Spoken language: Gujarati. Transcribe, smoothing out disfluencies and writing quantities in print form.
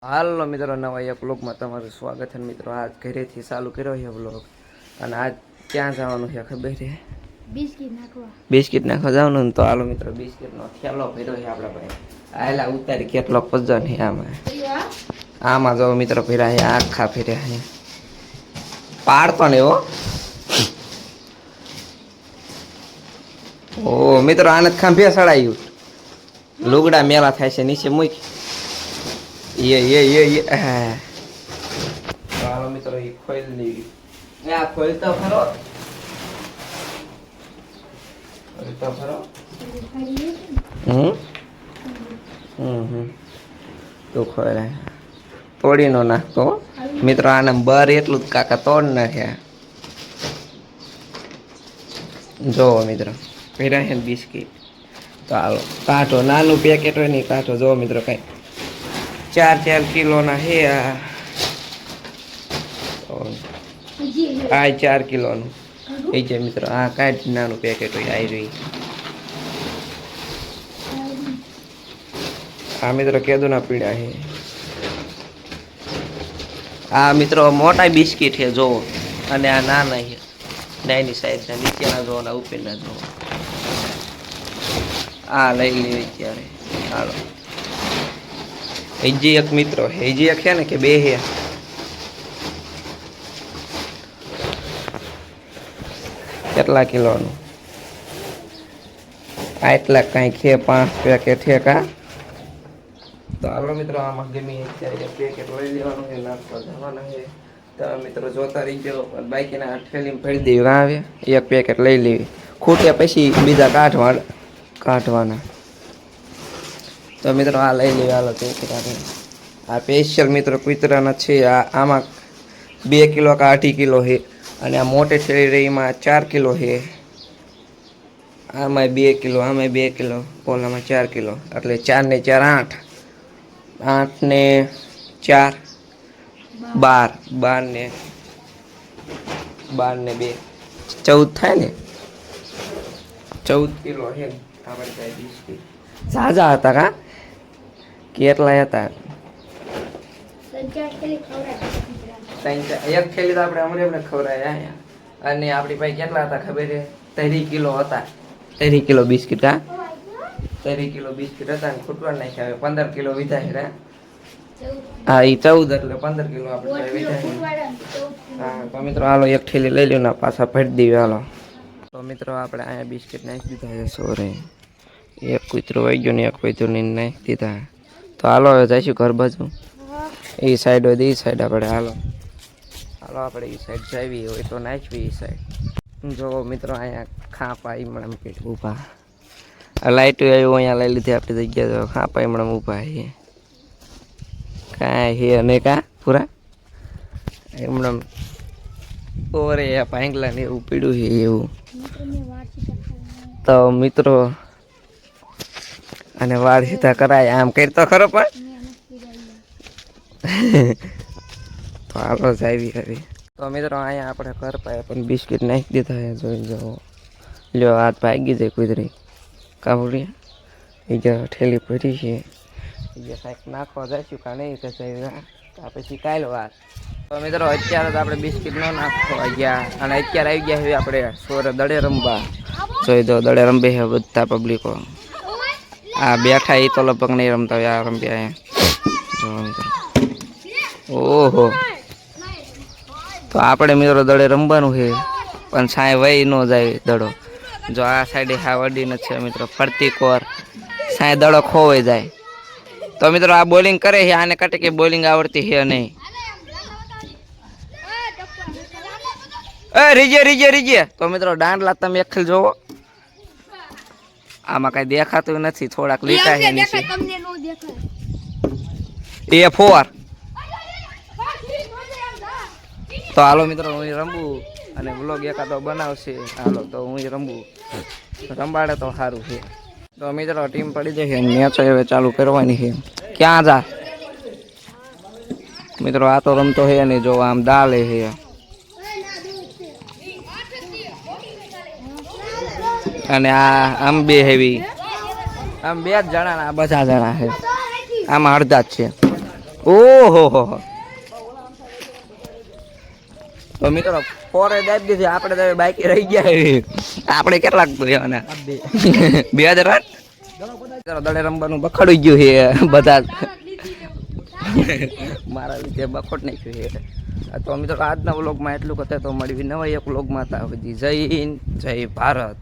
હાલો મિત્રો, નવા એક બ્લોગમાં તમારું સ્વાગત છે મિત્રો. આજ ઘરેથી ચાલુ કર્યો છે બ્લોગ. અને આજ ક્યાં જવાનું છે ખબર છે? બિસ્કિટ નાખવા જવાનું ને. તો હાલો મિત્રો, બિસ્કિટનો થેલો ભર્યો છે આપણા ભાઈ. આયલા ઉતારી કેટલો વજન છે આમાં જો મિત્રો ભર્યા છે, આખા ફેર્યા છે. પાડતો ને હો. ઓ મિત્રો, આને ખાંભે સડાયું. લુગડા મેલા થાય છે નીચે મૂકી. ચાલો મિત્રો, એ ખોલ લેવી. આ ખોલતો ખરો. ખોલતો ખરો. તો ખોલે. તોડી નો નાખતો મિત્રો. આને બર એટલું જ કાકા તોડ નાખ્યા. જોવો મિત્રો, પહેર્યા છે બિસ્કીટ. તો હાલો કાંઠો, નાનું પેકેટ હોય ને કાંઠો. જોવો મિત્રો, કઈ 4 કિલોના હે આ. 4 કિલોનું એ છે મિત્રો. આ કાંઈ નાનું પેકેટ હોય આવી રહી. આ મિત્રો કેદુના પીડા છે. આ મિત્રો મોટા બિસ્કીટ છે જોવો. અને આ નાના છે. નાની સાઈઝના નીચેના જોવો ને ઉપરના જોવો. આ લઈ લેવી ત્યારે. હાલો, હજી એક મિત્રો, હજી એક છે ને કે બે હે. કેટલા કિલોનું? આટલા કઈ છે, 5 પેકેટ છે કા. તો હાલો મિત્રો, આમાં ગમે અત્યારે પેકેટ લઈ લેવાનું છે, નાખવા જવાના છે. તો મિત્રો જોતા રહીજો. બાકીના થેલીમાં ભરી દેવી. આવે એક પેકેટ લઈ લેવી. ખૂટે પછી બીજા કાઢવાના. તો મિત્રો આ લઈ લેવા. હાલો પેકેટ આપણે. આ સ્પેશિયલ મિત્રો કુતરાના છે. આમાં 2 કિલો કે 2.5 કિલો છે. અને આ મોટે થેલી રહીમાં 4 કિલો છે. આમાં 2 કિલો, આમાં 2 કિલો, ઓલામાં 4 કિલો. એટલે 4 ને 4 8. 8 ને 4 12. 12 ને 2 14 થાય ને. 14 કિલો છે આપણે બિસ્કીટ. ઝાઝા હતા કા? કેટલા હતા? 1 થેલી તો આપણે હમણાં ખવડાવ્યા. અને આપણી પાસે કેટલા હતા ખબર છે? 30 કિલો હતા. 30 કિલો બિસ્કીટ કા? 30 કિલો બિસ્કીટ હતા ને ખૂટવા નાખ્યા. 15 કિલો વિધા છે. હા, એ 14 એટલે 15 કિલો આપણે વિધા. હા તો મિત્રો હાલો, એક થેલી લઈ લો ને પાછા ભરી દેવી. હાલો તો મિત્રો, આપણે અહીંયા બિસ્કીટ નાખી દીધા છે. સોરે એક કૂતરો આવી ગયો ને એક કૂતરો ને નાખી દીધા. તો હાલો હવે જઈશું ઘર બાજુ. એ સાઈડ હોય તો એ સાઈડ આપણે. હાલો આપણે એ સાઈડ જાવી હોય તો નાખવી એ સાઈડ. જો મિત્રો, અહીંયા ખાપા ઈમણામ પેટ ઊભા. લાઈટ આવ્યું અહીંયા લઈ લીધી આપણી જગ્યા. તો ખાપા ઈમણામ ઊભા છે. કાંઈ હે નહીં કા પૂરા એમણામ. ઓરે પાંગલા ને એવું પીડ્યું છે એવું. તો મિત્રો અને વાળ સીધા કરાય આમ કરતો ખરો પણ. તો હાલો જાવી હવે. તો મિત્રો અહીંયા આપણે ઘર પાસે પણ બિસ્કિટ નાખી દીધા. જોઈ જાઓ. લ્યો હાથ ભાગી જાય કુતરી કાબુડિયા. એ જે ઠેલી ભરી છે એ જે કાંઈક નાખવા જઈશું કા નહીં તો પછી કાલે વાત. તો મિત્રો અત્યારે તો આપણે બિસ્કિટ ન નાખવા ગયા. અને અત્યારે આવી ગયા હવે આપણે સોરે દડે રમવા. જોઈ દો દડે રમબે છે બધા પબ્લિકો. આ બેઠા એ તો લગભગ નહીં રમતા હોય. આ રમ્યા મિત્રો. ઓહો, તો આપણે મિત્રો દડે રમવાનું છે. પણ સાંય વહી ન જાય દડો. જો આ સાઈડે હા વડી નથી છે મિત્રો. ફરતી કોર સાંય દડો ખોવાઈ જાય. તો મિત્રો આ બોલિંગ કરે છે. આને કટે કે બોલિંગ આવડતી છે નહીં. રીજે. તો મિત્રો દાંડલા તમે એક જોવો. આમાં કઈ દેખાતું નથી. થોડાક લીટા છે નીચે. A4. તો હાલો મિત્રો, હું રમવું અને વ્લોગ એકાદો બનાવશે. હાલો તો હું રમવું. રંબાડે તો સારું છે. તો મિત્રો ટીમ પડી જશે. મેચ હવે ચાલુ કરવાની છે. ક્યાં જા મિત્રો? આ તો રમતો છે નહીં. જો આમ દાલે છે. અને આ આમ બે હેવી. આમ 2 જ જણા. આ બધા જણા છે. આમાં અડધા જ છે. ઓહો હો તો મિત્રો ફોરે દાબી દીધી આપણે તો બાઈક રહી ગયા આપણે કેટલાક લેવાના 2008 દડે રમવાનું બખડી ગયું છે બધા મારા લીધે બખોટ નાખ્યું છે તો મિત્રો આજના વ્લોગમાં એટલું કહેતા તો મળવી નવા એક વ્લોગમાં હતા જય હિન્દ જય ભારત.